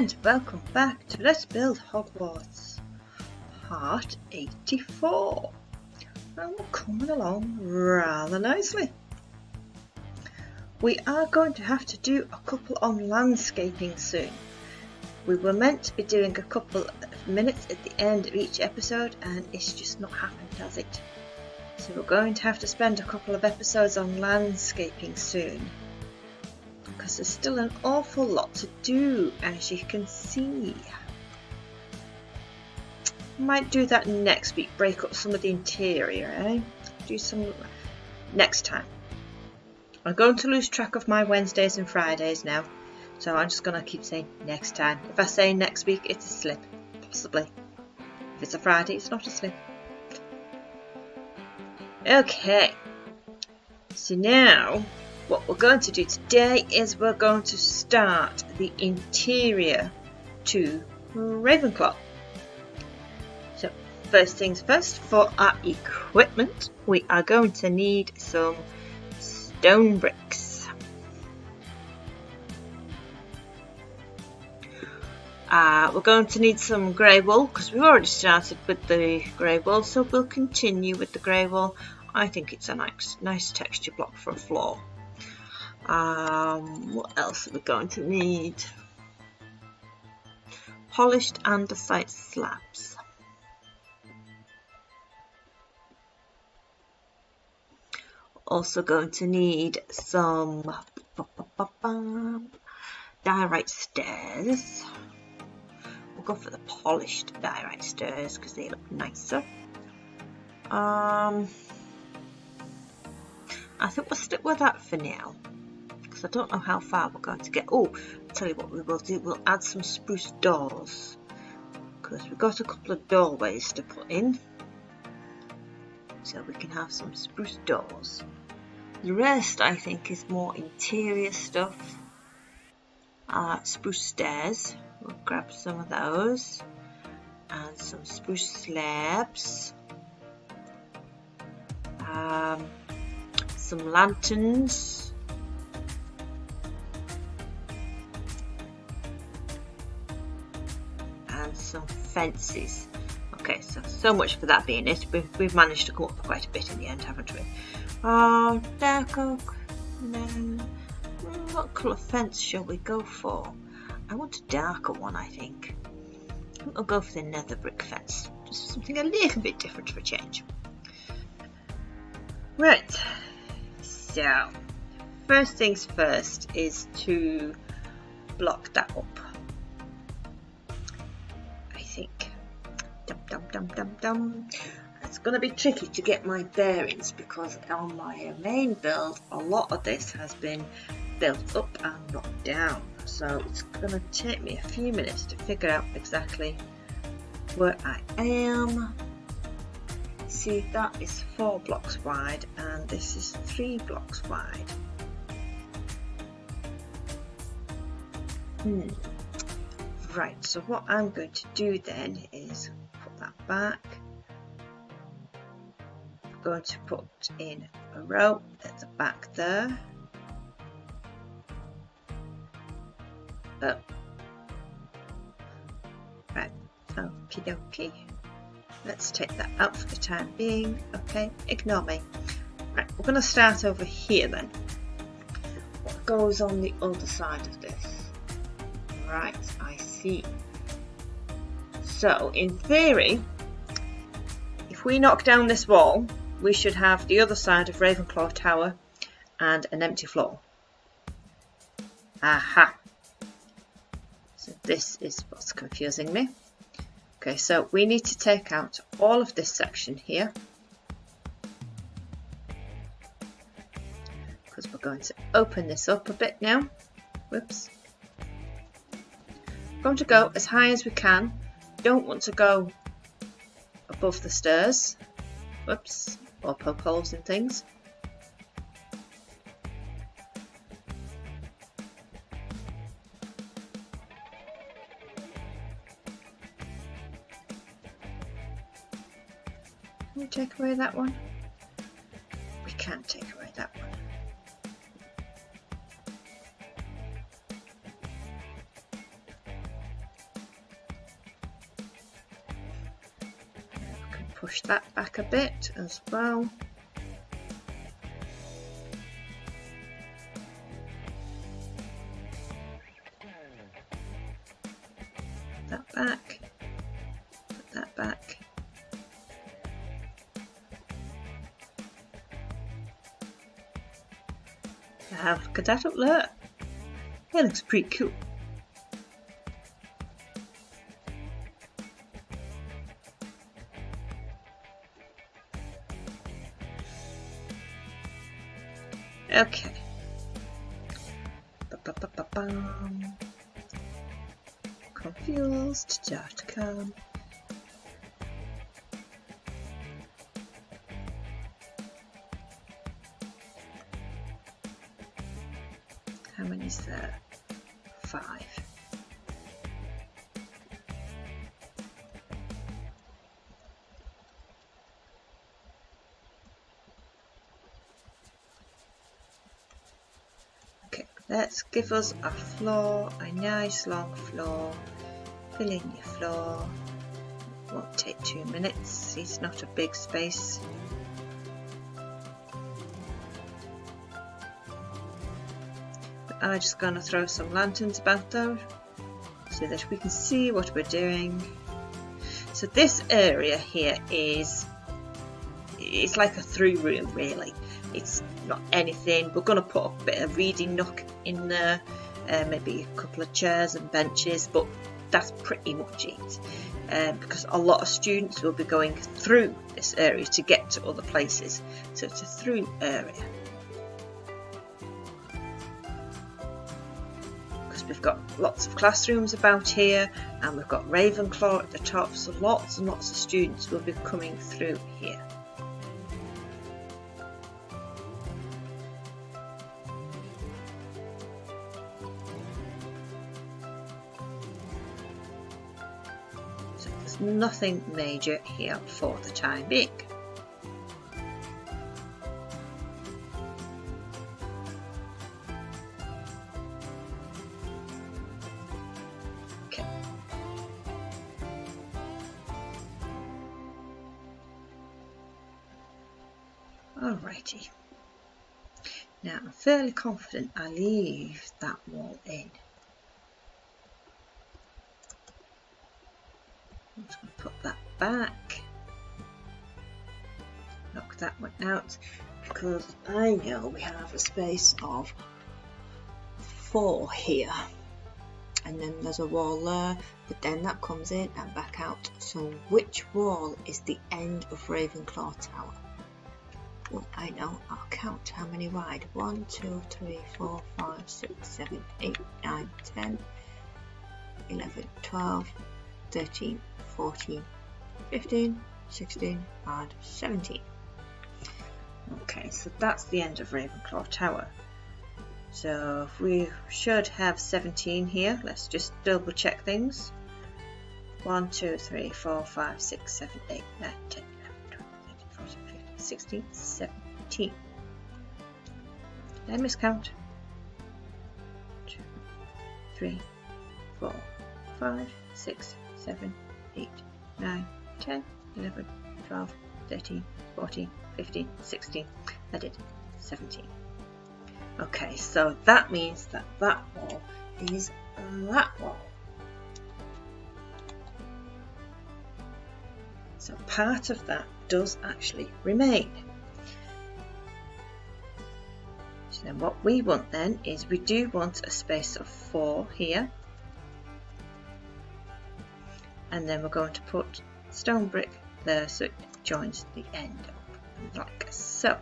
and welcome back to Let's Build Hogwarts, part 84, and we're coming along rather nicely. We are going to have to do a couple on landscaping soon. We were meant to be doing a couple of minutes at the end of each episode and it's just not happened, has it? So we're going to have to spend a couple of episodes on landscaping soon. Because there's still an awful lot to do, as you can see. Might do that next week, break up some of the interior, eh? Do some next time. I'm going to lose track of my Wednesdays and Fridays now, so I'm just going to keep saying next time. If I say next week, it's a slip, possibly. If it's a Friday, it's not a slip. Okay, so now what we're going to do today is we're going to start the interior to Ravenclaw. So first things first, for our equipment we are going to need some stone bricks. We're going to need some grey wool because we've already started with the grey wool, so we'll continue with the grey wool. I think it's a nice texture block for a floor. What else are we going to need? Polished andesite slabs. Also going to need some diorite stairs. We'll go for the polished diorite stairs because they look nicer. I think we'll stick with that for now. I don't know how far we're going to get. Oh, I'll tell you what we will do. We'll add some spruce doors because we've got a couple of doorways to put in, so we can have some spruce doors. The rest, I think, is more interior stuff. Spruce stairs. We'll grab some of those and some spruce slabs. Some lanterns. Some fences. Okay, so much for that being it. We've managed to come up with quite a bit in the end, haven't we? Dark oak. No. What colour fence shall we go for? I want a darker one, I think. I'll go for the nether brick fence. Just something a little bit different for a change. Right. So, first things first is to block that up. It's going to be tricky to get my bearings because on my main build a lot of this has been built up and not down, so it's going to take me a few minutes to figure out exactly where I am. See, that is 4 blocks wide and this is 3 blocks wide. Right, so what I'm going to do then is put that back. I'm going to put in a row at the back there. Right, okie dokie. Let's take that out for the time being. Okay, ignore me. Right, we're going to start over here then. What goes on the other side of this? Right, I see. So, in theory, if we knock down this wall, we should have the other side of Ravenclaw Tower and an empty floor. Aha! So this is what's confusing me. Okay, so we need to take out all of this section here, because we're going to open this up a bit now. Whoops. We're going to go as high as we can. Don't want to go above the stairs. Whoops. Or poke holes in things. Can we take away that one? We can't take away that one. push that back a bit as well. That back, put that back. Now look at that up there. It looks pretty cool. Okay. Ba-ba-ba-ba-bum. Confused.com. How many is there? 5. Okay, let's give us a floor, a nice long floor. Fill in your floor. Won't take 2 minutes. It's not a big space. I'm just going to throw some lanterns about though, so that we can see what we're doing. So this area here it's like a through room really. It's not anything. We're going to put a bit of reading nook in there, maybe a couple of chairs and benches, but that's pretty much it. Because a lot of students will be going through this area to get to other places, so it's a through area. We've got lots of classrooms about here, and we've got Ravenclaw at the top, so lots and lots of students will be coming through here. So there's nothing major here for the time being. Alrighty, now I'm fairly confident I leave that wall in. I'm just going to put that back, knock that one out, because I know we have a space of 4 here, and then there's a wall there, but then that comes in and back out. So which wall is the end of Ravenclaw Tower? Well, I know, I'll count how many wide. 1, 2, 3, 4, 5, 6, 7, 8, 9, 10, 11, 12, 13, 14, 15, 16, and 17. Okay, so that's the end of Ravenclaw Tower. So we should have 17 here. Let's just double check things. 1, 2, 3, 4, 5, 6, 7, 8, 9, 10, 11, 12, 13, 14, 15, 16, 17. Did I miscount? 2, 3, 4, 5, 6, 7, 8, 9, 10, 11, 12, 13, 14, 15, 16. I did 17. Okay, so that means that that wall is that wall. So part of that does actually remain. So then what we want then is we do want a space of 4 here. And then we're going to put stone brick there so it joins the end up like so.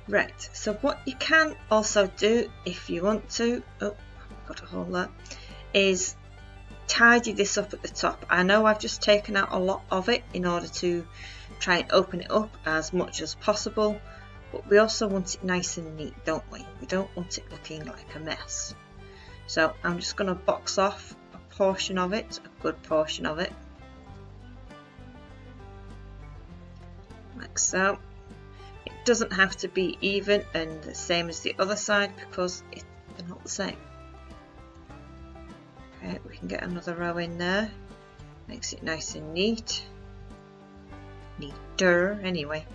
Right, so what you can also do if you want to, oh, I've got a hole there, is tidy this up at the top. I know I've just taken out a lot of it in order to try and open it up as much as possible, but we also want it nice and neat, don't we? We don't want it looking like a mess. So I'm just going to box off a portion of it, a good portion of it. like so. It doesn't have to be even and the same as the other side because they're not the same. Okay, we can get another row in there. Makes it nice and neat. Neater, anyway.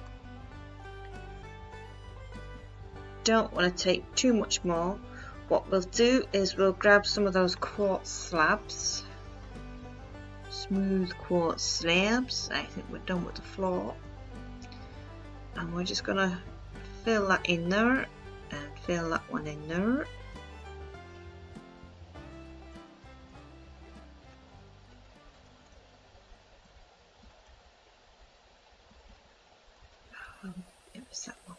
Don't want to take too much more. What we'll do is we'll grab some of those quartz slabs. Smooth quartz slabs. I think we're done with the floor. And we're just going to fill that in there and fill that one in there. It was that one.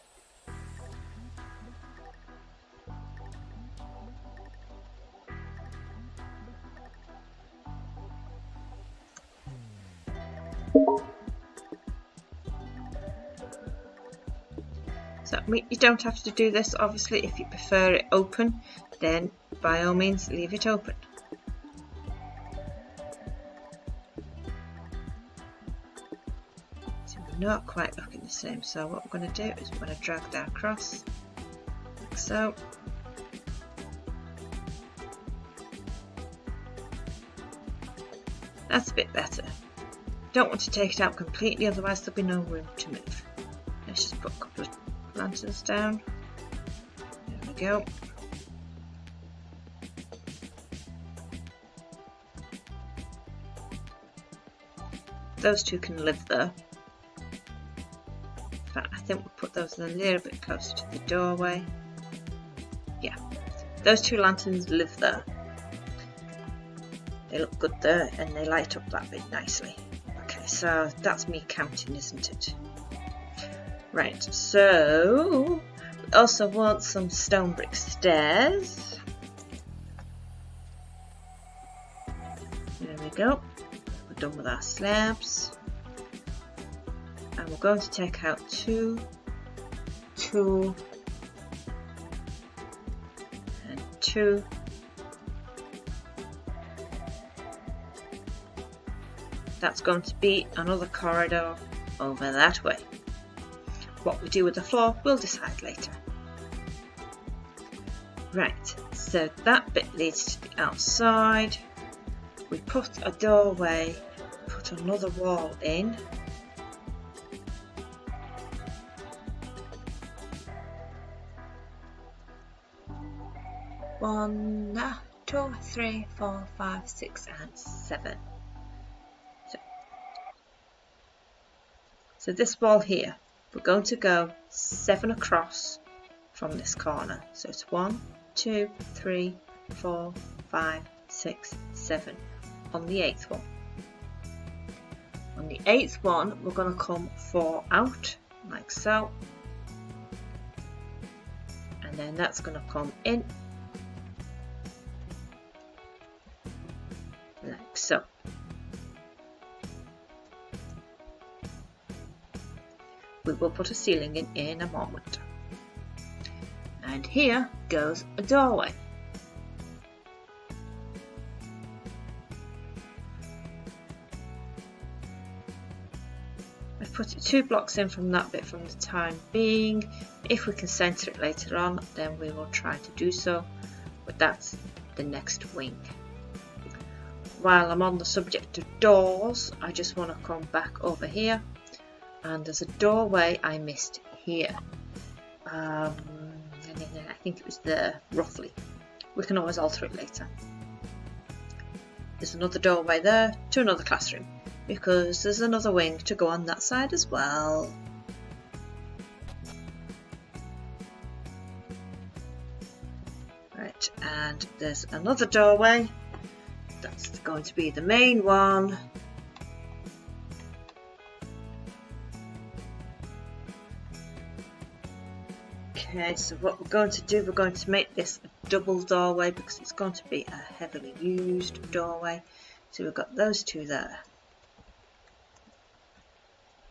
So you don't have to do this, obviously. If you prefer it open, then by all means leave it open. So we're not quite looking the same, so what we're going to do is we're going to drag that across like so. That's a bit better. Don't want to take it out completely, otherwise there'll be no room to move. Let's just put a couple of lanterns down. There we go. Those two can live there. In fact, I think we'll put those a little bit closer to the doorway. Yeah, those two lanterns live there. They look good there and they light up that bit nicely. Okay, so that's me counting, isn't it? Right, so we also want some stone brick stairs. There we go. We're done with our slabs. And we're going to take out 2, 2, and 2. That's going to be another corridor over that way. What we do with the floor, we'll decide later. Right, so that bit leads to the outside. We put a doorway, put another wall in. One, 2, 3, 4, 5, 6, and 7. So this wall here, we're going to go 7 across from this corner. So it's 1, 2, 3, 4, 5, 6, 7 on the 8th one. On the 8th one, we're going to come 4 out like so. And then that's going to come in like so. We will put a ceiling in a moment. And here goes a doorway. I've put 2 blocks in from that bit from the time being. If we can centre it later on, then we will try to do so, but that's the next wing. While I'm on the subject of doors, I just want to come back over here. And there's a doorway I missed here. I think it was there, roughly. We can always alter it later. There's another doorway there to another classroom, because there's another wing to go on that side as well. Right, and there's another doorway. That's going to be the main one. Okay, so what we're going to do, we're going to make this a double doorway because it's going to be a heavily used doorway. So we've got those 2 there.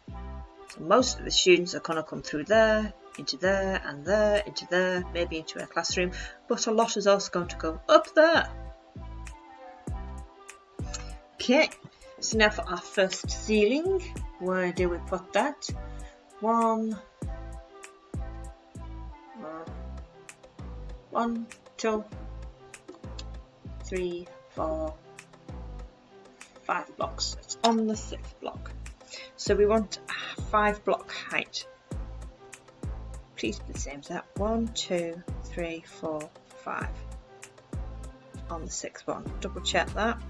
So most of the students are going to come through there, into there, and there, into there, maybe into a classroom, but a lot is also going to go up there. Okay, so now for our first ceiling, where do we put that? 1, 2, 3, 4, 5 blocks. It's on the 6th block. So we want a 5 block height. Please be the same as that. 1, 2, 3, 4, 5. On the 6th one. Double check that.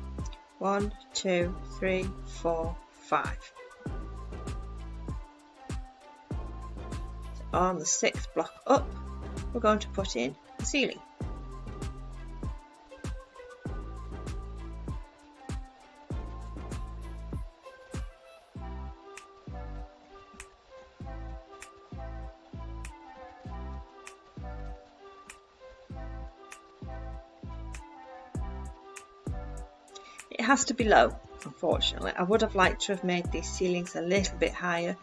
1, 2, 3, 4, 5. So on the 6th block up, we're going to put in the ceiling. It has to be low, unfortunately. I would have liked to have made these ceilings a little bit higher,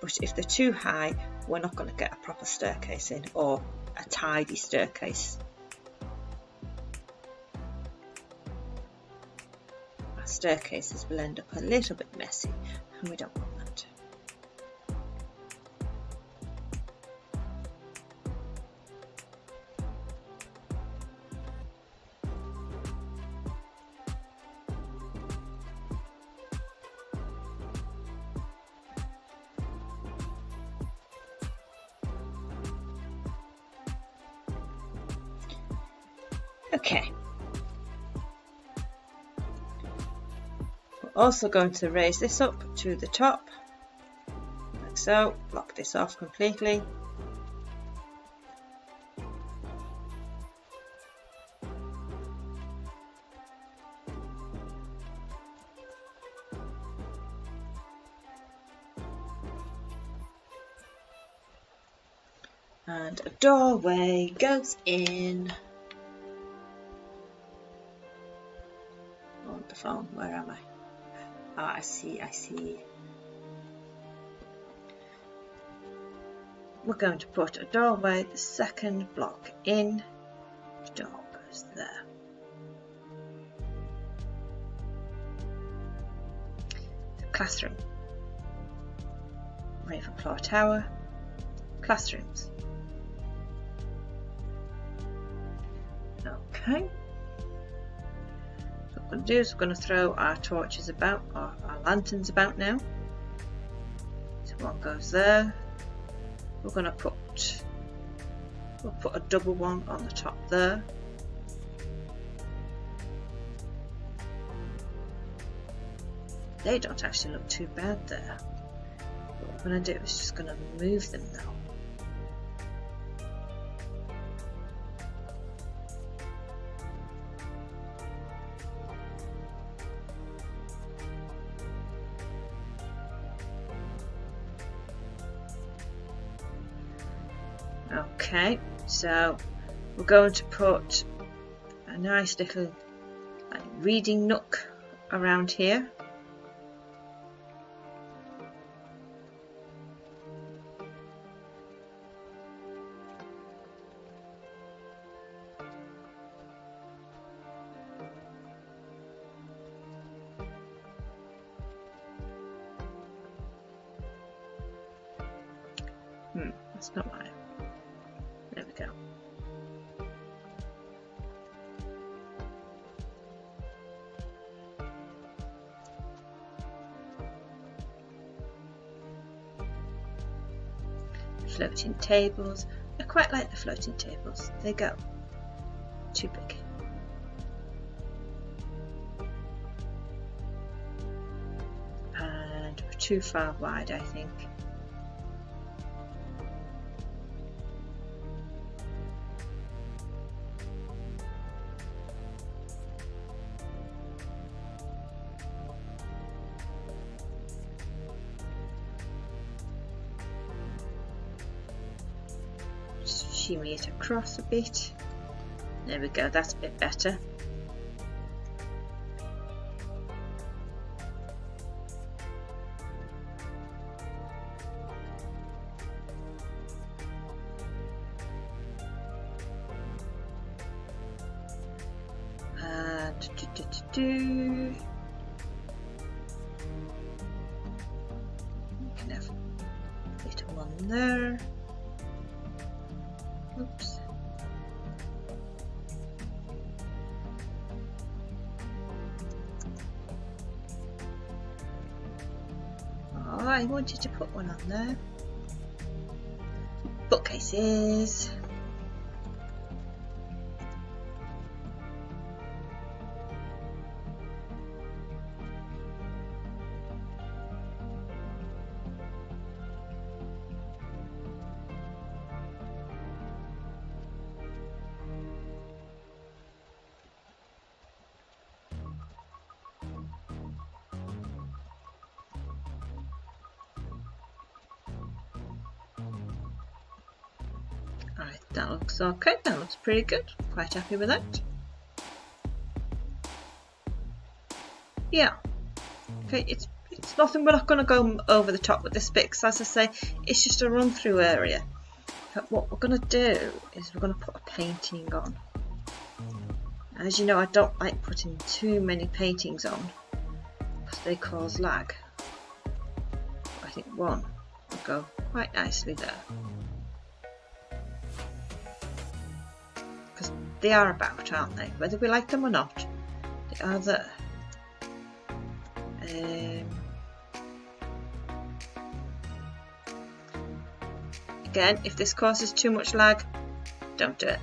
but if they're too high, we're not going to get a proper staircase in, or a tidy staircase. Our staircases will end up a little bit messy, and we don't want that. Okay, we're also going to raise this up to the top, like so, block this off completely. And a doorway goes in. The phone, where am I? Ah, I see. We're going to put a doorway the 2nd block in. The door goes there. The classroom. Ravenclaw Tower. Classrooms. Okay. What we're going to do is we're going to throw our torches about, or our lanterns about now. So one goes there. We're going to we'll put a double one on the top there. They don't actually look too bad there. What we're going to do is just going to move them now. Okay, so we're going to put a nice little reading nook around here. That's not right. There we go. Floating tables. I quite like the floating tables. They go. Too big. And we're too far wide, I think. Shimmy it across a bit. There we go, that's a bit better. And you can have a little more on there. Oops. Oh, I wanted to put one on there. Bookcases. Alright, that looks okay, that looks pretty good. Quite happy with that. Yeah. Okay, it's nothing, we're not going to go over the top with this bit because, as I say, it's just a run through area. But what we're going to do is we're going to put a painting on. As you know, I don't like putting too many paintings on because they cause lag. I think one will go quite nicely there. Because they are about, aren't they? Whether we like them or not, they are there. Again, if this causes too much lag, don't do it.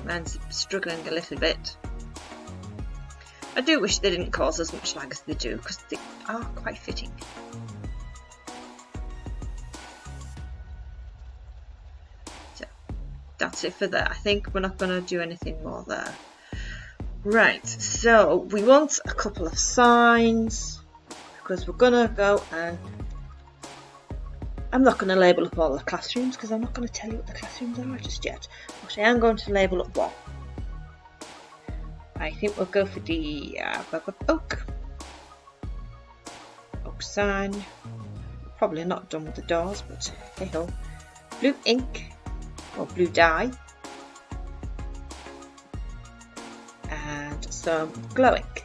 Mine's struggling a little bit. I do wish they didn't cause as much lag as they do, because they are quite fitting. So that's it for there. I think we're not going to do anything more there. Right, so we want a couple of signs, because we're going to go and I'm not going to label up all the classrooms because I'm not going to tell you what the classrooms are just yet, but I am going to label up one. I think we'll go for the oak sign. Probably not done with the doors, but hey ho. Blue ink or blue dye. And some glow ink,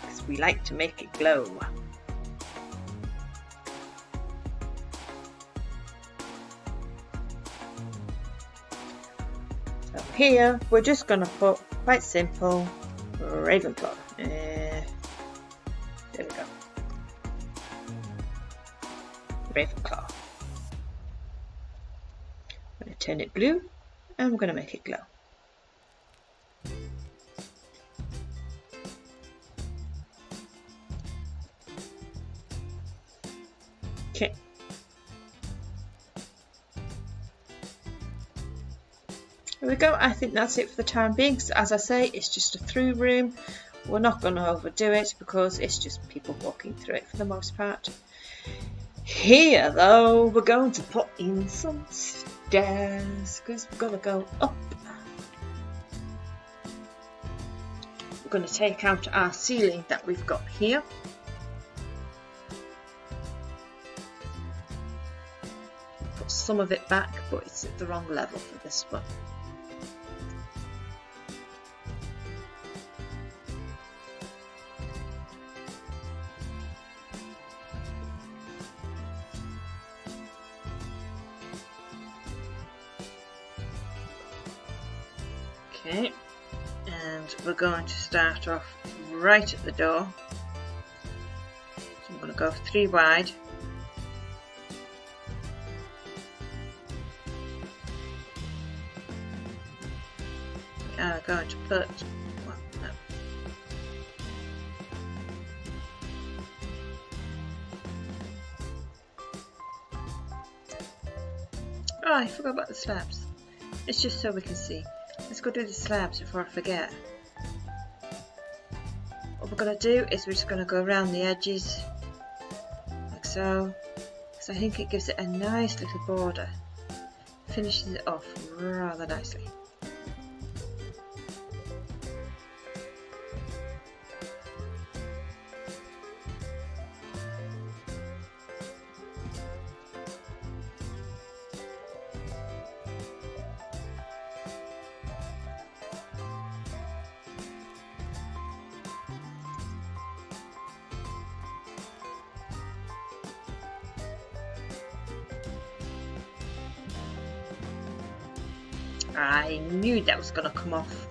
because we like to make it glow. So here we're just going to put, quite simple, Ravenclaw. There we go. Ravenclaw. I'm going to turn it blue and we're going to make it glow. Okay. There we go. I think that's it for the time being. So as I say, it's just a through room. We're not going to overdo it because it's just people walking through it for the most part. Here though, we're going to put in some stairs because we're going to go up. We're going to take out our ceiling that we've got here. Put some of it back, but it's at the wrong level for this one. Okay, and we're going to start off right at the door. So I'm going to go 3 wide. We are going to put, well, no. Oh, I forgot about the slabs. It's just so we can see. Let's go do the slabs before I forget. What we're going to do is we're just going to go around the edges like so, because I think it gives it a nice little border, finishes it off rather nicely. I knew that was going to come off.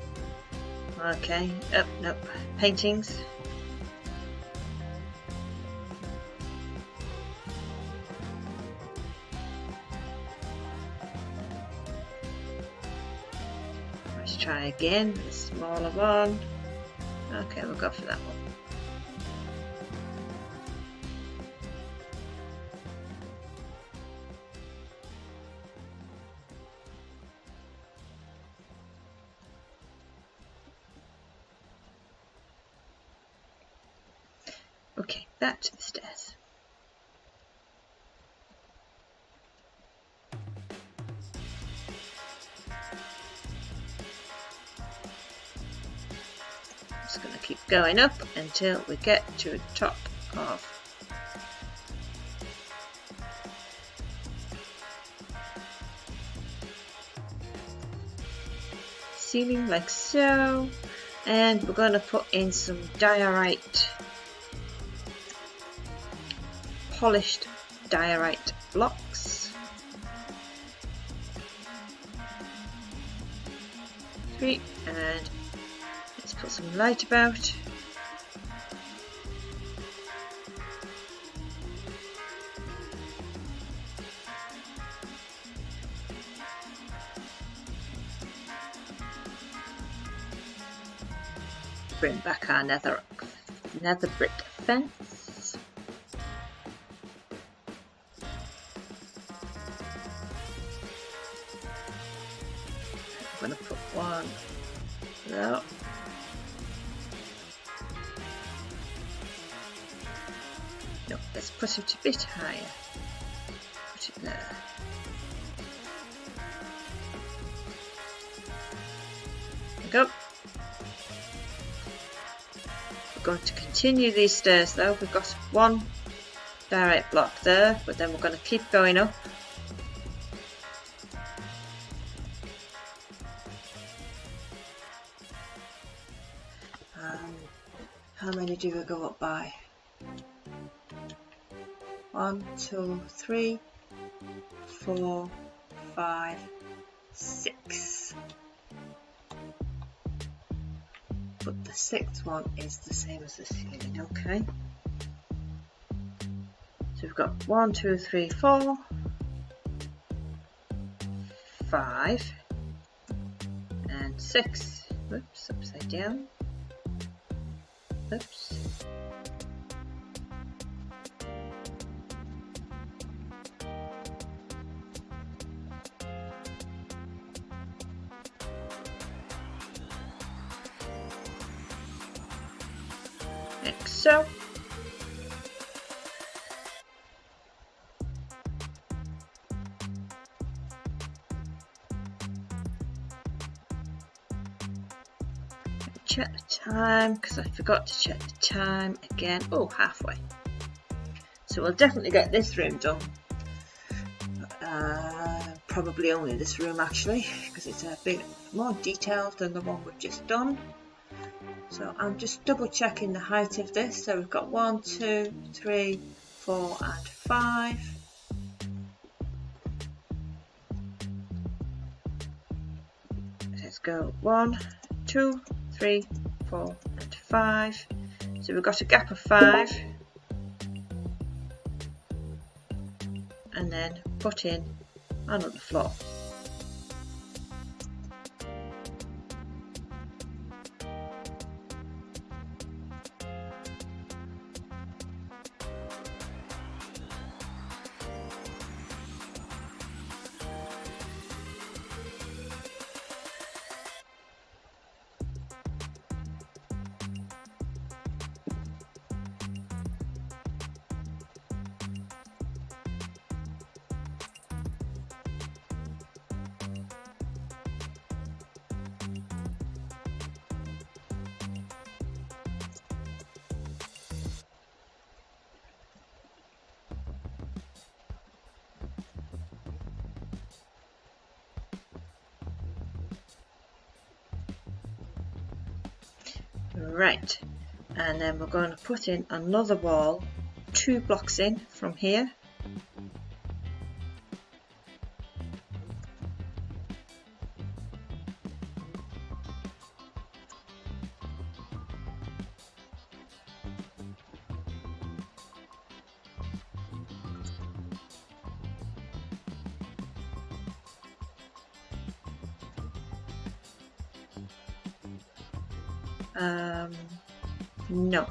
Okay, oh, nope, paintings. Let's try again, the smaller one. Okay, we'll go for that one. Okay, back to the stairs. Just going to keep going up until we get to the top of ceiling, like so, and we're going to put in some diorite, polished diorite blocks. 3, and let's put some light about. Bring back our nether brick fence. I'm going to put one there. No, let's put it a bit higher. Put it there. There we go. We're going to continue these stairs though. We've got one direct block there, but then we're going to keep going up. How many do we go up by? 1, 2, 3, 4, 5, 6. But the 6th one is the same as the ceiling, okay? So we've got 1, 2, 3, 4, 5, and 6. Whoops, upside down. Oops. Like so. Check the time, because I forgot to check the time again. Oh, halfway. So we'll definitely get this room done. Probably only this room actually, because it's a bit more detailed than the one we've just done. So I'm just double checking the height of this. So we've got 1, 2, 3, 4 and 5. Let's go 1, 2, 3, 4 and 5. So we've got a gap of 5, and then put in another floor. Right, and then we're going to put in another wall, 2 blocks in from here. No,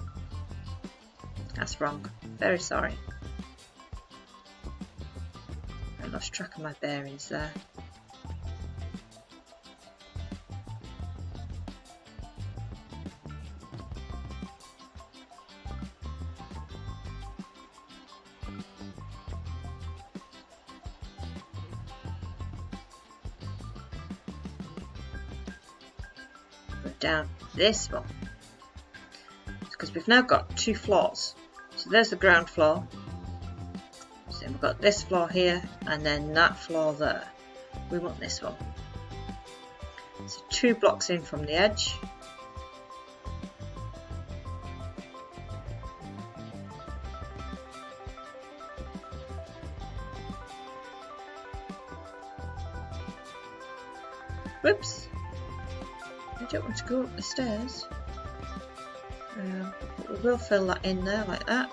that's wrong. Very sorry. I lost track of my bearings there. Put down this one. Because we've now got two floors. So there's the ground floor. So we've got this floor here and then that floor there. We want this one. So 2 blocks in from the edge. Whoops! I don't want to go up the stairs. But we will fill that in there like that.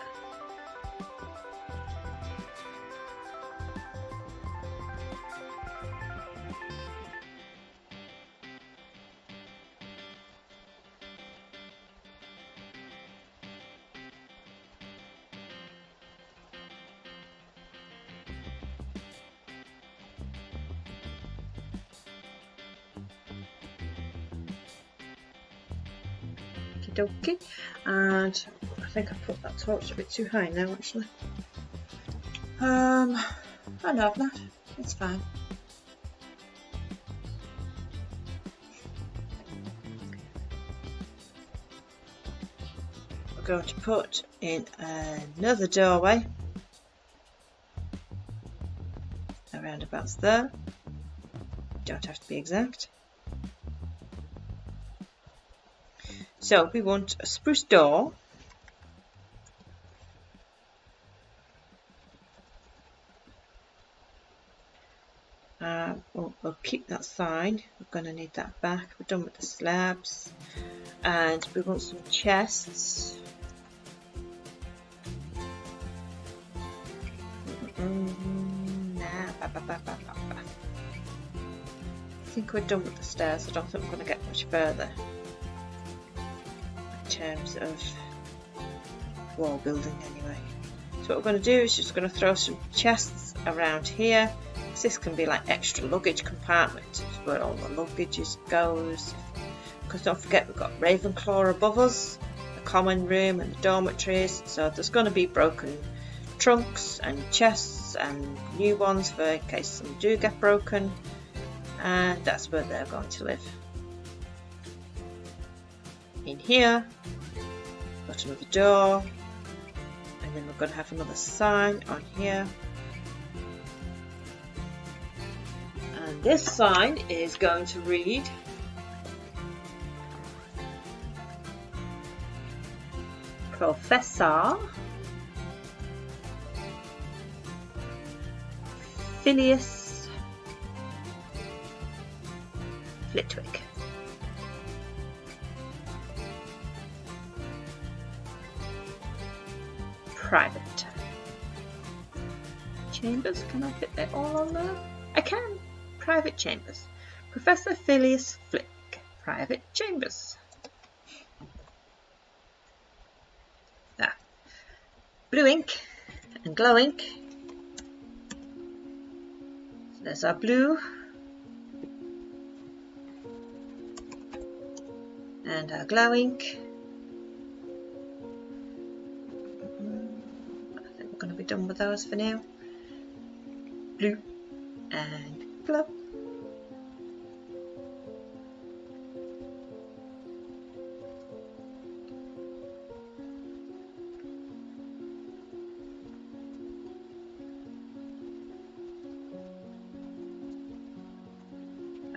Okay, and I think I put that torch a bit too high now actually. I know I've not, it's fine. We're going to put in another doorway around about there, don't have to be exact. So we want a spruce door, we'll keep that sign, we're going to need that back, we're done with the slabs, and we want some chests. I think we're done with the stairs, I don't think we're going to get much further in terms of wall building anyway. So what we're going to do is just going to throw some chests around here. This can be like extra luggage compartment where all the luggage goes. Because don't forget we've got Ravenclaw above us, the common room and the dormitories. So there's going to be broken trunks and chests and new ones for in case some do get broken. And that's where they're going to live. In here, got another door, and then we're going to have another sign on here. And this sign is going to read Professor Phileas Flitwick. Private chambers. Can I fit that all on there? I can. Private chambers. Professor Phileas Flitwick. Private chambers. There. Blue ink and glow ink. So there's our blue. And our glow ink. Going to be done with those for now. Blue and glow.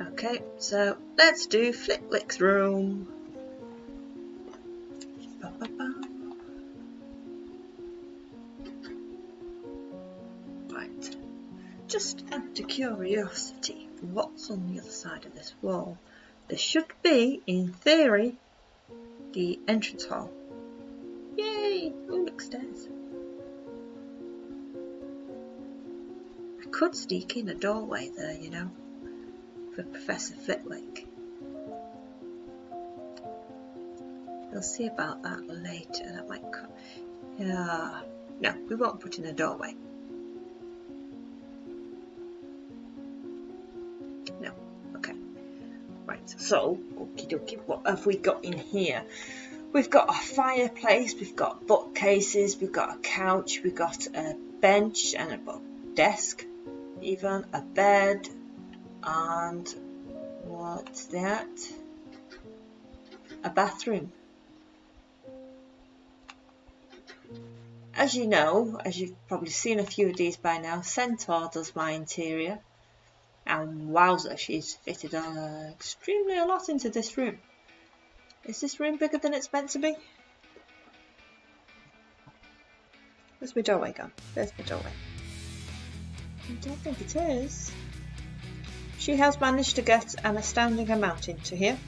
Okay, so let's do Flitwick's room. Just out of curiosity, what's on the other side of this wall? There should be, in theory, the entrance hall. Yay! Oh, look, stairs. I could sneak in a doorway there, you know, for Professor Flitwick. We'll see about that later. That might come. Yeah. No, we won't put in a doorway. No. Okay. Right. So, okie dokie. What have we got in here? We've got a fireplace. We've got bookcases. We've got a couch. We've got a bench and a desk. Even a bed. And what's that? A bathroom. As you know, as you've probably seen a few of these by now, Centaur does my interior, and wowzer, she's fitted extremely a lot into this room. Is this room bigger than it's meant to be? Where's my doorway gone? There's my doorway. I don't think it is. She has managed to get an astounding amount into here.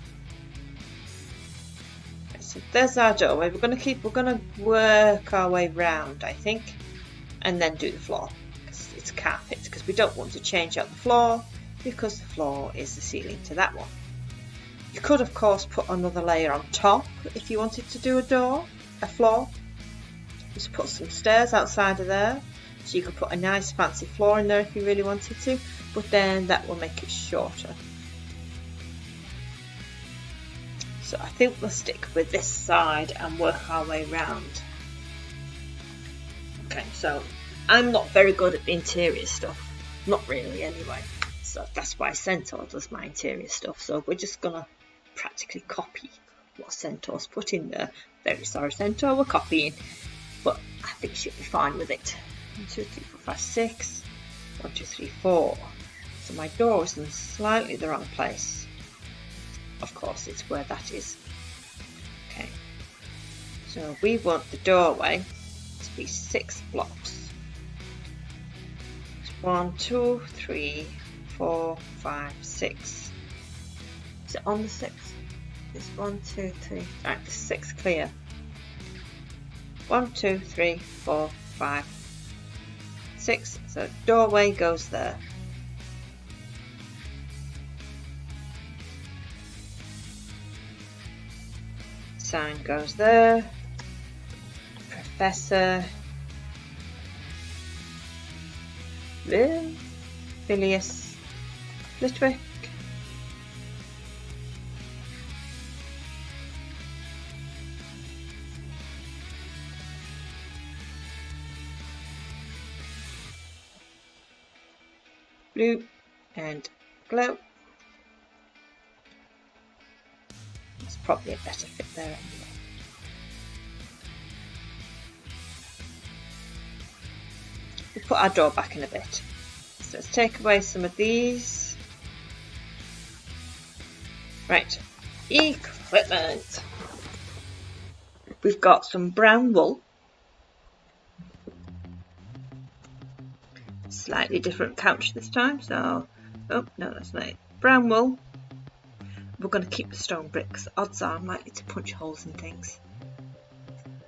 So there's our doorway. We're going to work our way round, I think, and then do the floor. It's carpet because we don't want to change out the floor because the floor is the ceiling to that one. You could, of course, put another layer on top if you wanted to do a floor. Just put some stairs outside of there, so you could put a nice fancy floor in there if you really wanted to, but then that will make it shorter. So I think we'll stick with this side and work our way round. Okay, so I'm not very good at the interior stuff. Not really anyway. So that's why Centaur does my interior stuff. So we're just going to practically copy what Centaur's put in there. Very sorry Centaur, we're copying. But I think she'll be fine with it. 1, 2, 3, 4, 5, 6. 1, 2, 3, 4. So my door is in slightly the wrong place. Of course, it's where that is. Okay. So we want the doorway to be 6 blocks. 1, 2, 3, 4, 5, 6. Is it on the 6? It's 1, 2, 3. Right, the 6 clear. 1, 2, 3, 4, 5, 6. So doorway goes there. Sign goes there. Professor Phileas Flitwick. Blue and glow. It's probably a better fit there anyway. We'll put our door back in a bit. So let's take away some of these. Right, equipment. We've got some brown wool. Slightly different couch this time, so oh no, that's not it. Brown wool. We're going to keep the stone bricks. Odds are I'm likely to punch holes in things.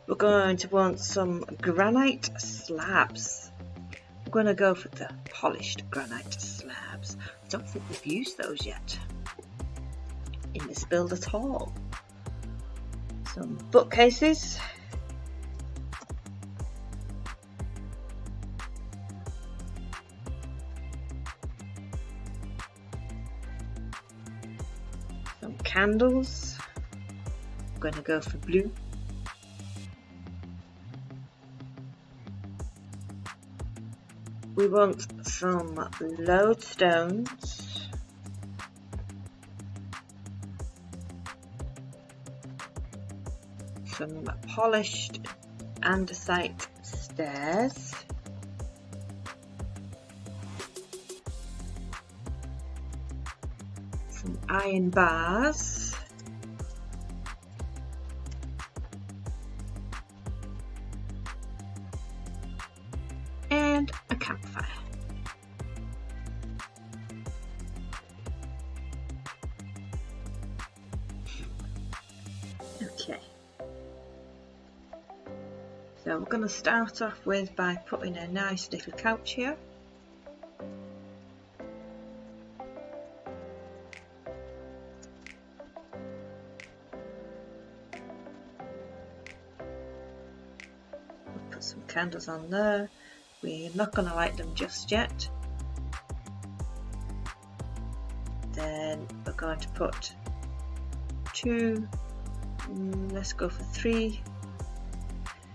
We're going to want some granite slabs. We're going to go for the polished granite slabs. I don't think we've used those yet in this build at all. Some bookcases. Some candles. I'm going to go for blue. We want some lodestones. Some polished andesite stairs. Some iron bars. And a campfire. Okay. So we're going to start off with by putting a nice little couch here. put some candles on there. We're not going to light them just yet. Then we're going to put 2, let's go for 3.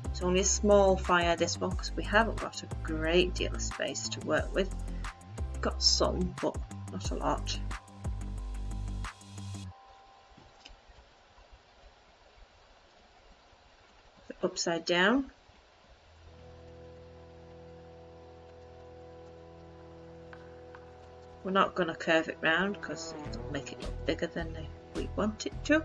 It's only a small fire this one because we haven't got a great deal of space to work with. We've got some, but not a lot. Upside down. We're not going to curve it round because it'll make it look bigger than we want it to.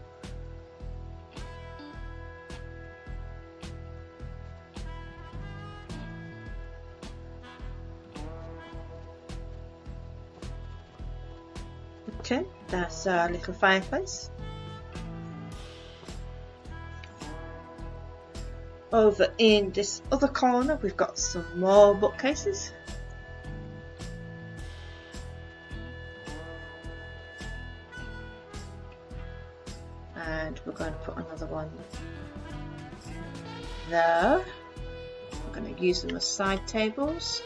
Okay, that's our little fireplace. Over in this other corner we've got some more bookcases. And we're going to put another one there. We're going to use them as side tables.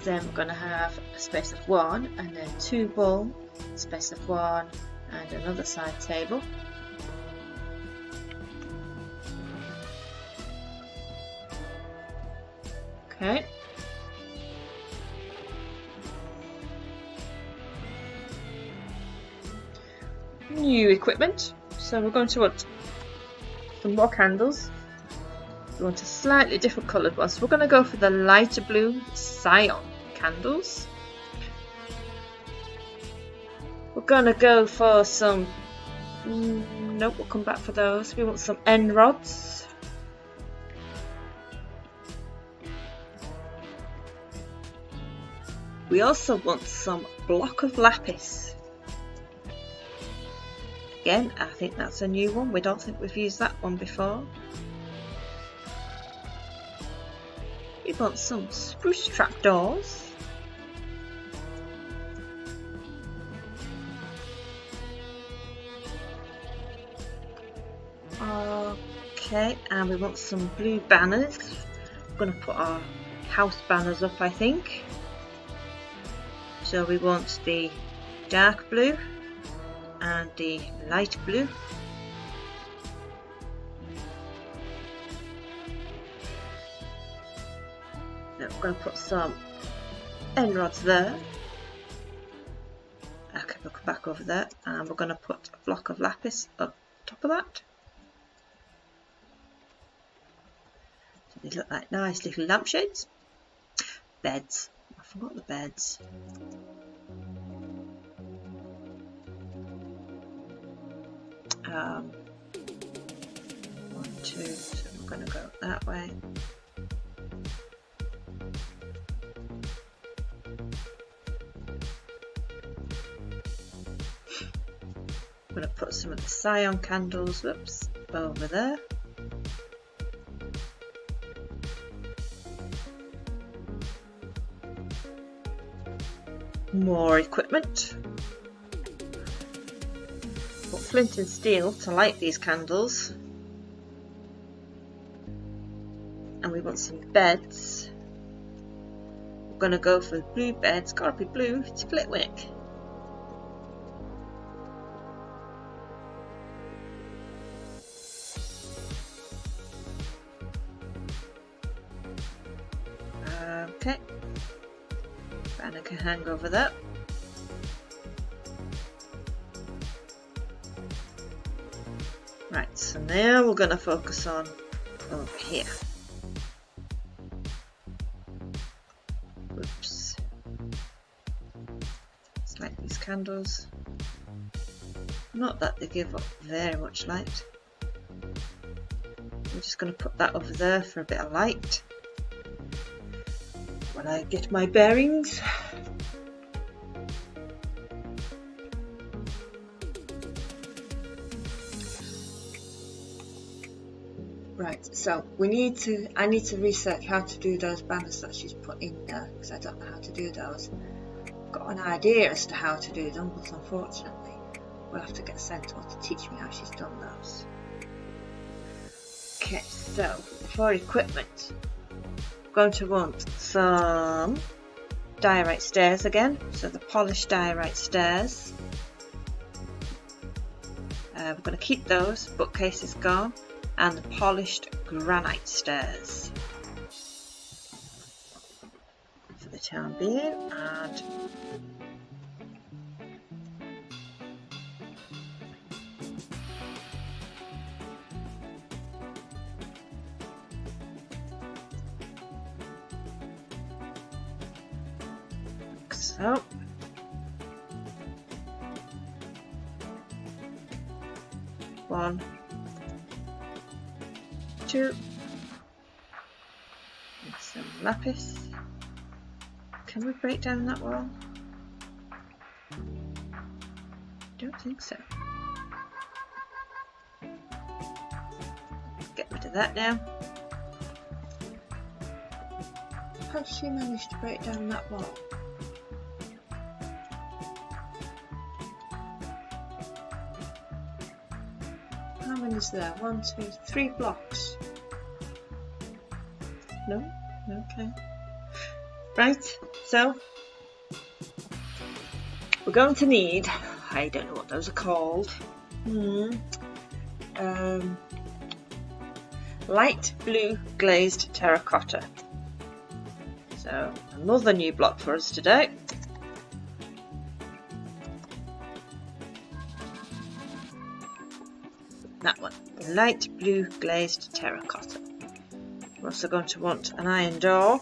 Then we're going to have a space of 1 and then 2 more, space of 1 and another side table. Okay. New equipment. So we're going to want some more candles. We want a slightly different coloured one. So we're going to go for the lighter blue cyan candles. We're going to go for some... nope, we'll come back for those. We want some end rods. We also want some block of lapis. Again, I think that's a new one. We don't think we've used that one before. We want some spruce trapdoors. Okay, and we want some blue banners. We're going to put our house banners up, I think. So we want the dark blue and the light blue. Now we're going to put some end rods there. Okay, we'll come back over there and we're going to put a block of lapis up top of that. So these look like nice little lampshades. Beds. I forgot the beds. One, two, so we're going to go that way. I'm going to put some of the cyan candles, whoops, over there. More equipment. Put flint and steel to light these candles. And we want some beds. We're going to go for blue beds. Gotta be blue, it's Flitwick. Okay. Banner can hang over there. Right, so now we're going to focus on over here. Whoops. Let's light these candles. Not that they give up very much light. I'm just going to put that over there for a bit of light when I get my bearings. Right, so I need to research how to do those banners that she's put in there because I don't know how to do those. I've got an idea as to how to do them, but unfortunately we'll have to get Centaur to teach me how she's done those. Okay, so for equipment, we're going to want some diorite stairs again, so the polished diorite stairs. We're going to keep those, bookcase is gone, and the polished granite stairs for the time being. And so 1, 2, and some lapis. Can we break down that wall? Don't think so. Get rid of that now. How did she manage to break down that wall? How many is there? 1, 2, 3 blocks. No? Okay. Right, so we're going to need, I don't know what those are called, light blue glazed terracotta. So another new block for us today. That one, light blue glazed terracotta. We're also going to want an iron door.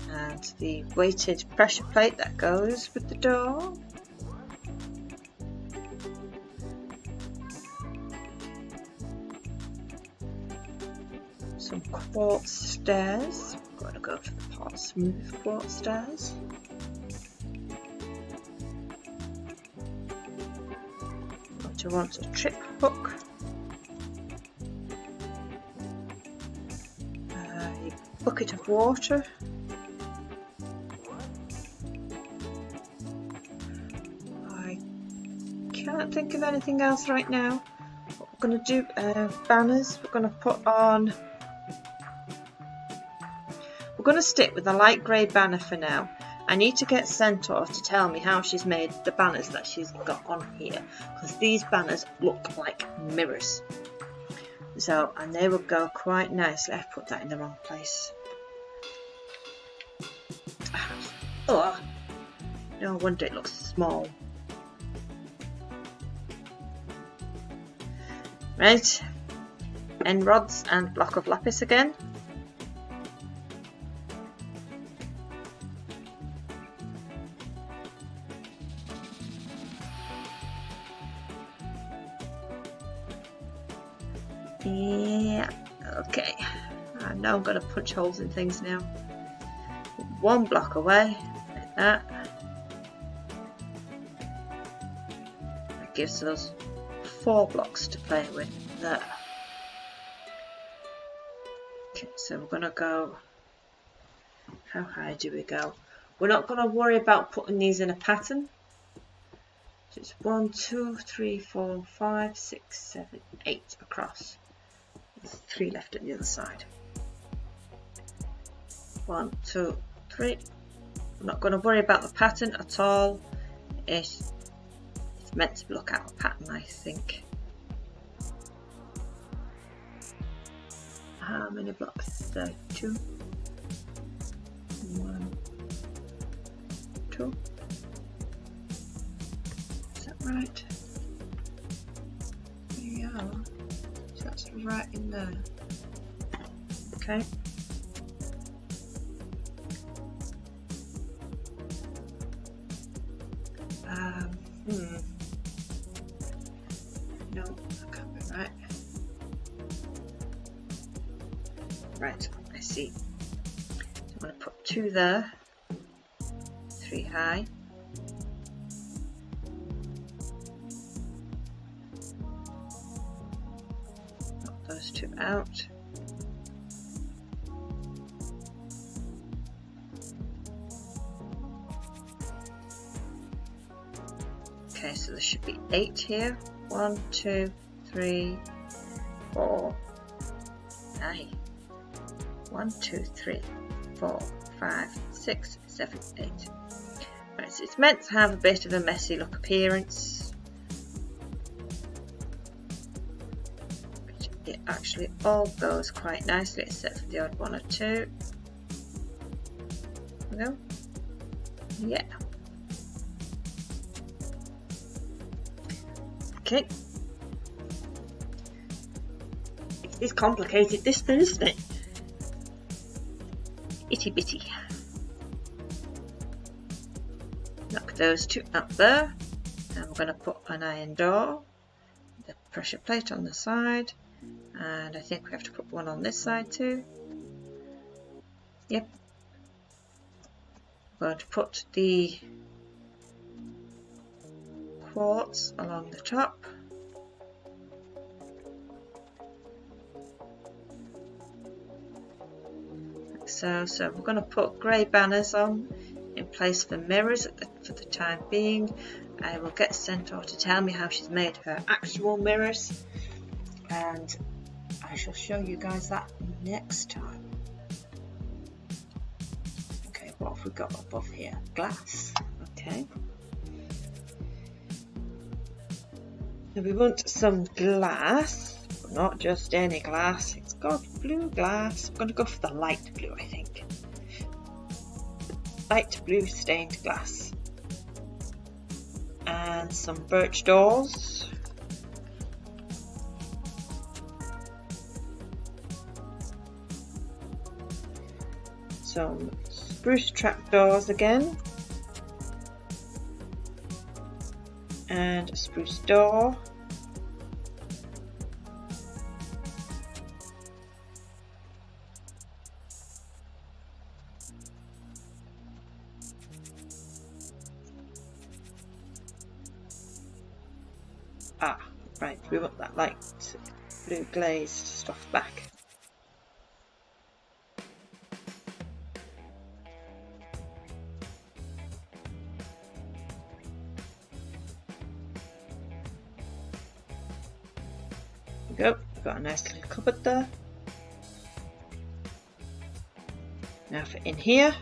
And the weighted pressure plate that goes with the door. Some quartz stairs. Got to go for the part smooth quartz stairs. I want a trip hook, a bucket of water, I can't think of anything else right now. What we're going to do, banners, we're going to put on, we're going to stick with the light grey banner for now. I need to get Centaur to tell me how she's made the banners that she's got on here, because these banners look like mirrors. So, and they will go quite nicely. I've put that in the wrong place. Oh, no wonder it looks small. Right, end rods and block of lapis again. Yeah, okay. I know I'm going to punch holes in things now. One block away, like that. That gives us 4 blocks to play with there. Okay, so we're going to go, how high do we go? We're not going to worry about putting these in a pattern. So it's 1, 2, 3, 4, 5, 6, 7, 8 across. There's 3 left at the other side. 1, 2, 3. I'm not going to worry about the pattern at all. It's meant to look out a pattern, I think. How many blocks is there? 2. 1, 2. Is that right? Yeah. So that's right in there. Okay. No, that can't be right. Right, I see. So I'm going to put 2 there, 3 high. Knock those 2 out. Okay, so there should be 8 here. 1, 2, 3, 4. Aye. 1, 2, 3, 4, 5, 6, 7, 8. Right, so it's meant to have a bit of a messy look appearance. But it actually all goes quite nicely, except for the odd 1 or 2. No? Yeah. Okay. It's complicated, this thing, isn't it? Itty bitty. Knock those 2 up there. And we're going to put an iron door, the pressure plate on the side, and I think we have to put one on this side too. Yep. We're going to put the quartz along the top. Like so we're going to put grey banners on in place of the mirrors for the time being. I will get Centaur to tell me how she's made her actual mirrors, and I shall show you guys that next time. Okay, what have we got above here? Glass. Okay. Now we want some glass, but not just any glass. It's got blue glass. I'm going to go for the light blue, I think. Light blue stained glass. And some birch doors. Some spruce trapdoors again. And a spruce door. Ah, right, we want that light blue glazed stuff back. There we go, we've got a nice little cupboard there. Now for in here.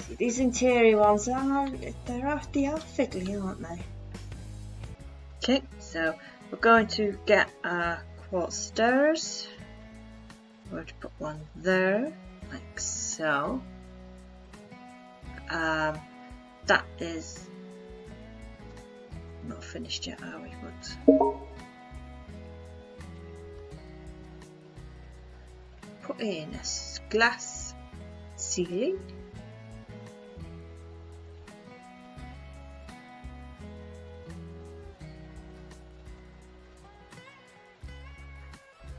See, these interior ones they are fiddly, aren't they? Okay, so we're going to get our quartz stairs. We're going to put one there, like so. That is not finished yet, are we? But put in a glass ceiling.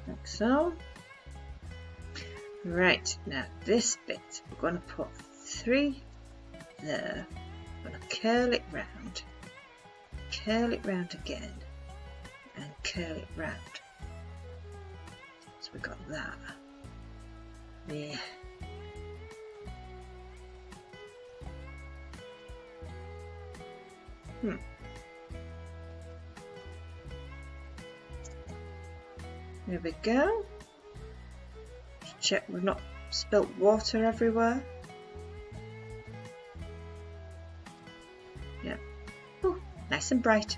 Like so. Right, now this bit we're going to put 3 there. I'm going to curl it round again, and curl it round. So we got that. Yeah. There we go. Check we've not spilt water everywhere. Yeah. Oh, nice and bright.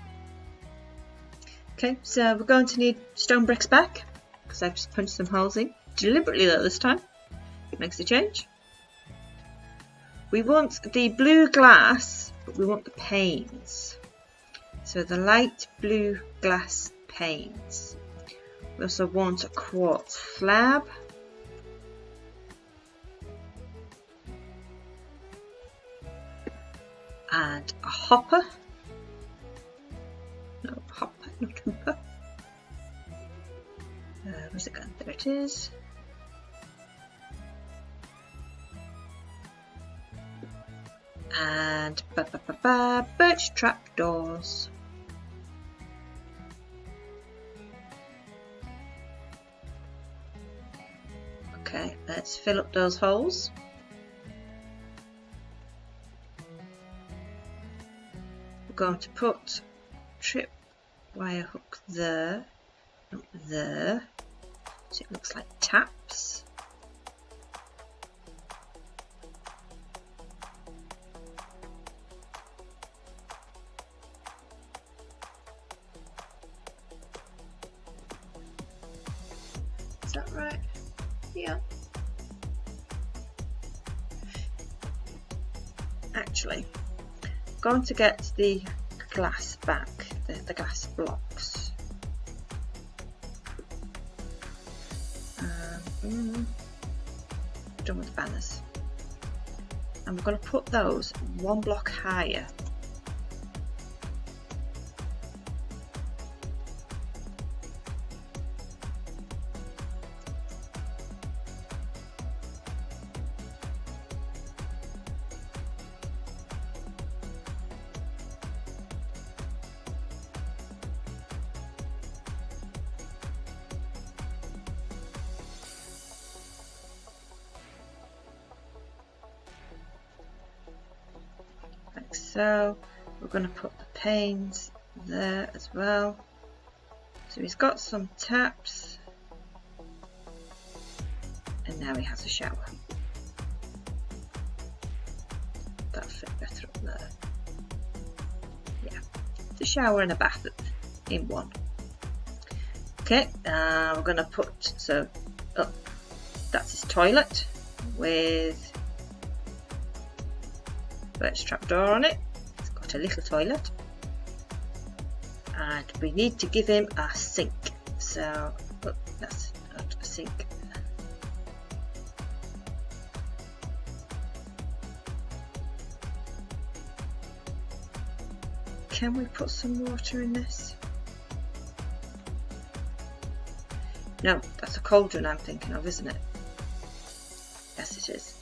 Okay, so we're going to need stone bricks back because I've just punched some holes in. Deliberately though this time. It makes a change. We want the blue glass, but we want the panes. So the light blue glass panes. We also want a quartz slab. And a hopper. No, hopper, not hopper. Where's it gone? There it is. And birch trap doors. Okay, let's fill up those holes. we're going to put trip wire hook there, there, so it looks like taps. Is that right? Yeah. Actually, I'm going to get the glass back, the glass blocks. Done with the banners. And we're going to put those one block higher. So we're going to put the panes there as well. So he's got some taps and now he has a shower. That'll fit better up there. Yeah, the shower and a bath in one. Okay, we're going to put, so that's his toilet with birch trapdoor on it. It's got a little toilet, and we need to give him a sink. So that's not a sink. Can we put some water in this? No, that's a cauldron I'm thinking of, isn't it? Yes, it is.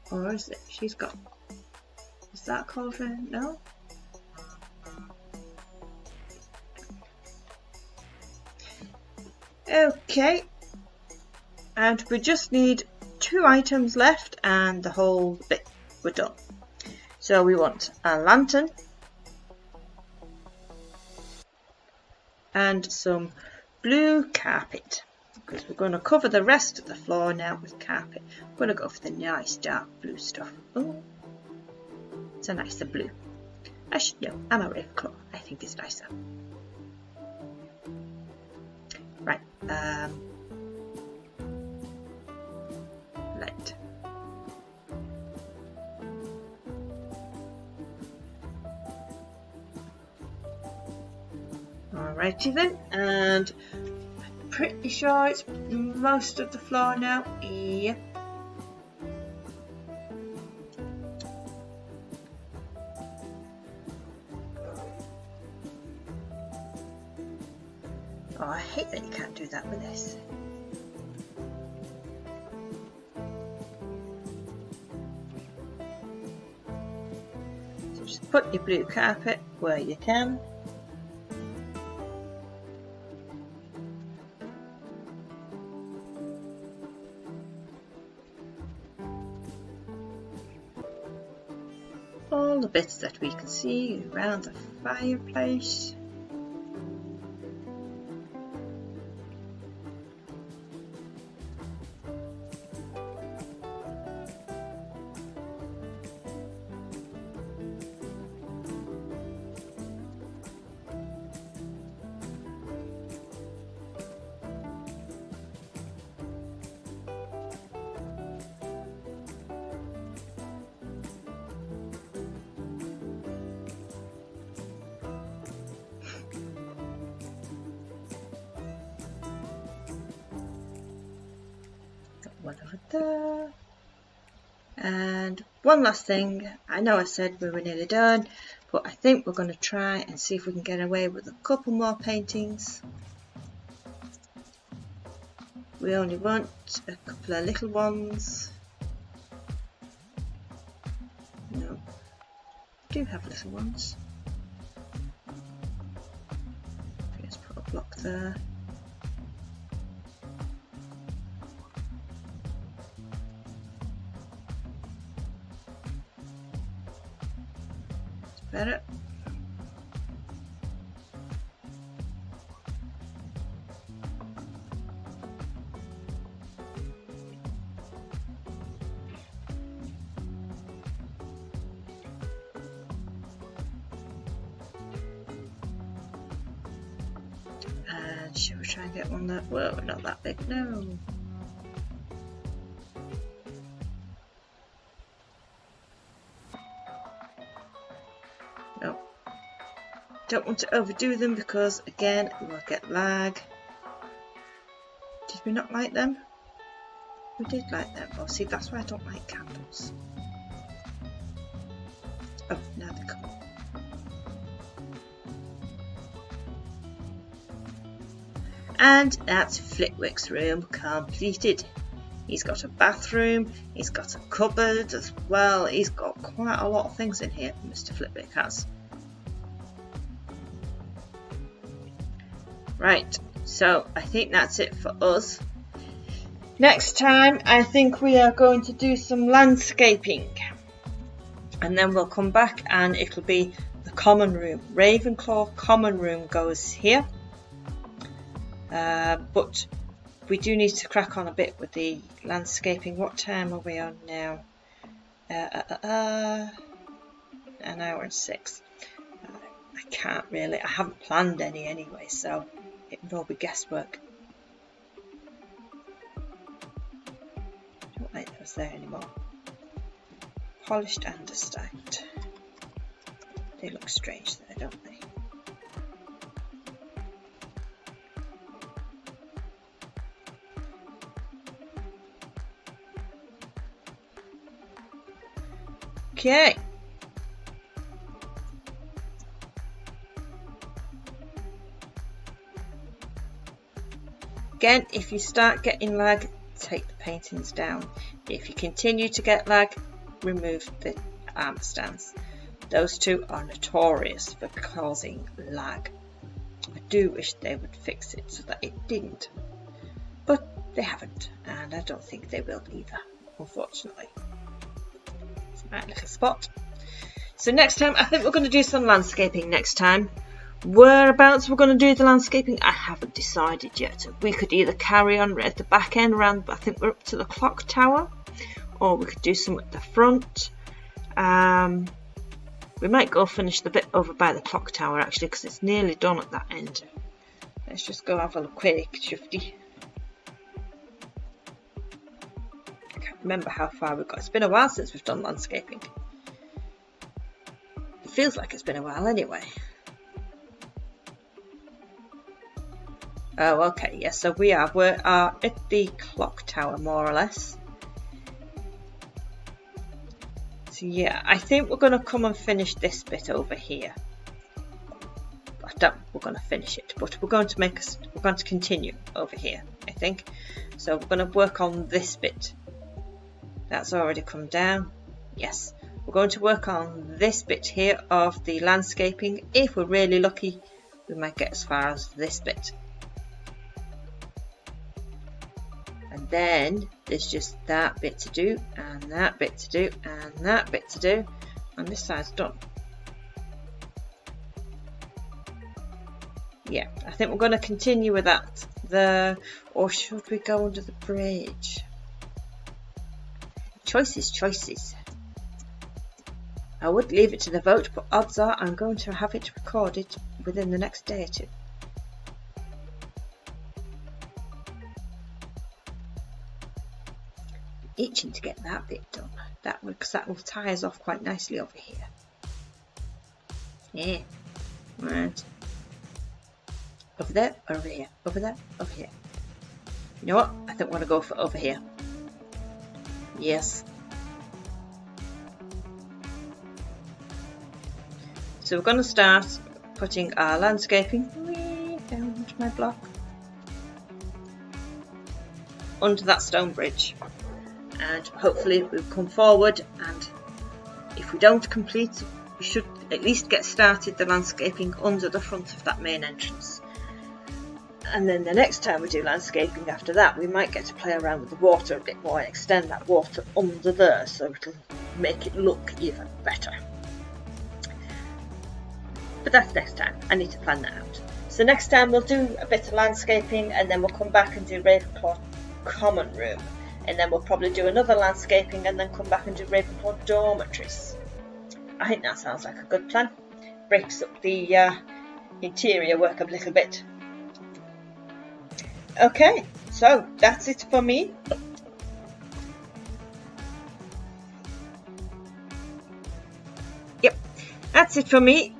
Or is it? She's got. Is that cauldron? No? Okay. And we just need 2 items left and the whole bit. We're done. So we want a lantern and some blue carpet, because we're going to cover the rest of the floor now with carpet. I'm going to go for the nice dark blue stuff. Oh, it's a nicer blue. I should know, I'm a Ravenclaw. I think it's nicer. Right, light. Alrighty then, and I'm pretty sure it's most of the floor now. Yeah. Oh, I hate that you can't do that with this. So just put your blue carpet where you can. All the bits that we can see around the fireplace. One over there. And one last thing, I know I said we were nearly done, but I think we're going to try and see if we can get away with a couple more paintings. We only want a couple of little ones. No, we do have little ones. Let's put a block there. better. And should we try and get one that, whoa, not that big, no. No. Don't want to overdo them because again we'll get lag. Did we not like them? We did like them. Oh, see, that's why I don't like candles. Oh, now they come. And that's Flitwick's room completed. He's got a bathroom, he's got a cupboard as well. He's got quite a lot of things in here, Mr. Flitwick has. Right, so I think that's it for us. Next time I think we are going to do some landscaping. And then we'll come back and it'll be the common room. Ravenclaw common room goes here. But we do need to crack on a bit with the landscaping. What time are we on now? An hour and 6. I can't really, I haven't planned any anyway, so it will be guesswork. I don't like those there anymore. Polished and stacked. They look strange there, don't they? Okay. Again, if you start getting lag, take the paintings down. If you continue to get lag, remove the arm stands. Those two are notorious for causing lag. I do wish they would fix it so that it didn't, but they haven't, and I don't think they will either, unfortunately. It's a nice little spot. So next time, I think we're going to do some landscaping next time. Whereabouts we're going to do the landscaping, I haven't decided yet. We could either carry on at the back end around, I think we're up to the clock tower, or we could do some at the front. We might go finish the bit over by the clock tower actually, because it's nearly done at that end. Let's just go have a quick shifty. I can't remember how far we've got. It's been a while since we've done landscaping. It feels like it's been a while anyway. Oh, okay, yes, so we are at the clock tower more or less. So yeah, I think we're going to come and finish this bit over here. I doubt we're going to finish it, but we're going to continue over here, I think. So we're going to work on this bit. That's already come down. Yes, we're going to work on this bit here of the landscaping. If we're really lucky, we might get as far as this bit. And then there's just that bit to do, and that bit to do, and that bit to do, and this side's done. Yeah, I think we're going to continue with that. Or should we go under the bridge? Choices, choices. I would leave it to the vote, but odds are I'm going to have it recorded within the next day or two. Itching to get that bit done. Because that will tie us off quite nicely over here. Yeah. Right. Over there, over here, over there, over here. You know what? I think I want to go for over here. Yes. So we're going to start putting our landscaping way down to my block under that stone bridge. And hopefully we'll come forward, and if we don't complete, we should at least get started the landscaping under the front of that main entrance. And then the next time we do landscaping after that, we might get to play around with the water a bit more and extend that water under there, so it'll make it look even better. But that's next time. I need to plan that out. So next time we'll do a bit of landscaping, and then we'll come back and do Ravenclaw common room, and then we'll probably do another landscaping and then come back and do Ravenclaw dormitories. I think that sounds like a good plan. Breaks up the interior work a little bit. Okay, so that's it for me. Yep, that's it for me.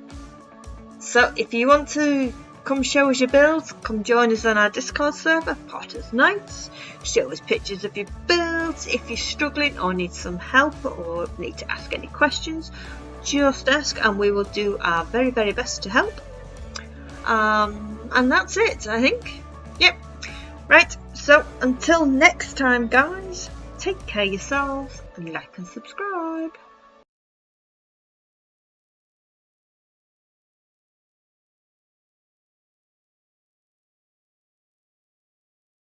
So if you want to come show us your builds, come join us on our Discord server, Potter's Knights. Show us pictures of your builds. If you're struggling or need some help or need to ask any questions, just ask and we will do our very, very best to help. And that's it, I think. Yep. Right, so until next time, guys, take care of yourselves and like and subscribe.